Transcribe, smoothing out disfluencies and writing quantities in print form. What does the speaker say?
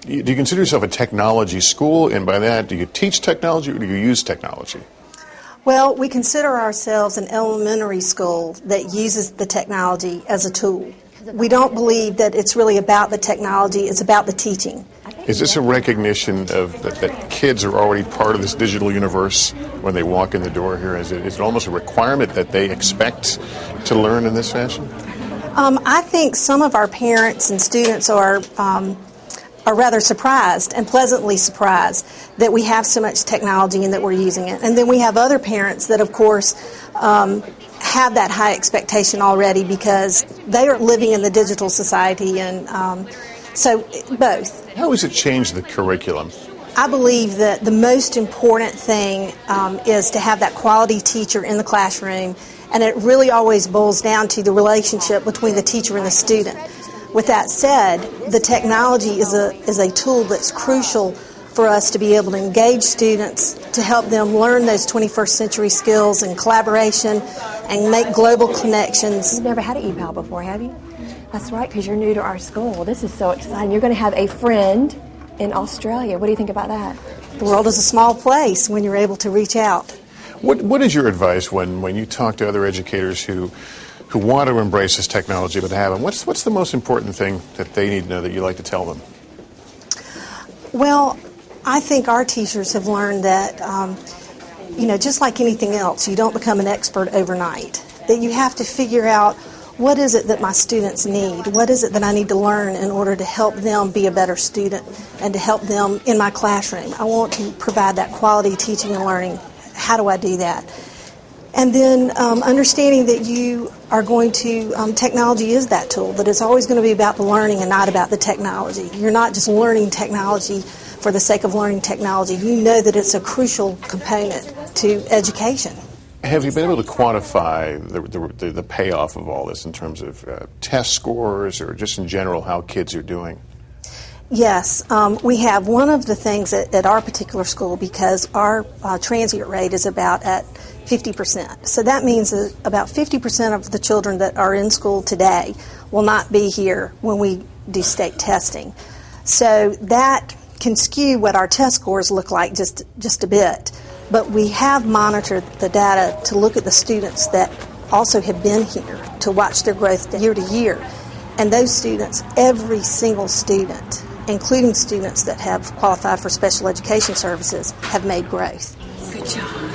Do you consider yourself a technology school? And by that, do you teach technology or do you use technology? Well, we consider ourselves an elementary school that uses the technology as a tool. We don't believe that it's really about the technology, it's about the teaching. Is this a recognition of that kids are already part of this digital universe when they walk in the door here? Is it almost a requirement that they expect to learn in this fashion? I think some of our parents and students are rather surprised and pleasantly surprised that we have so much technology and that we're using it. And then we have other parents that, of course, have that high expectation already because they are living in the digital society, and so both. How has it changed the curriculum? I believe that the most important thing is to have that quality teacher in the classroom, and it really always boils down to the relationship between the teacher and the student. With that said, the technology is a tool that's crucial for us to be able to engage students, to help them learn those 21st century skills and collaboration and make global connections. You've never had an eval before, have you? That's right, because you're new to our school. This is so exciting. You're going to have a friend in Australia. What do you think about that? The world is a small place when you're able to reach out. What is your advice when you talk to other educators who want to embrace this technology but haven't? What's the most important thing that they need to know that you like to tell them? Well, I think our teachers have learned that, just like anything else, you don't become an expert overnight. That you have to figure out what is it that my students need? What is it that I need to learn in order to help them be a better student and to help them in my classroom? I want to provide that quality teaching and learning. How do I do that? And then understanding that you are going to, technology is that tool, that it's always going to be about the learning and not about the technology. You're not just learning technology for the sake of learning technology. You know that it's a crucial component to education. Have you been able to quantify the payoff of all this in terms of test scores or just in general how kids are doing? Yes, we have. One of the things at our particular school, because our transient rate is about at 50%. So that means that about 50% of the children that are in school today will not be here when we do state testing. So that can skew what our test scores look like just a bit. But we have monitored the data to look at the students that also have been here, to watch their growth year to year. And those students, every single student, including students that have qualified for special education services, have made growth. Good job.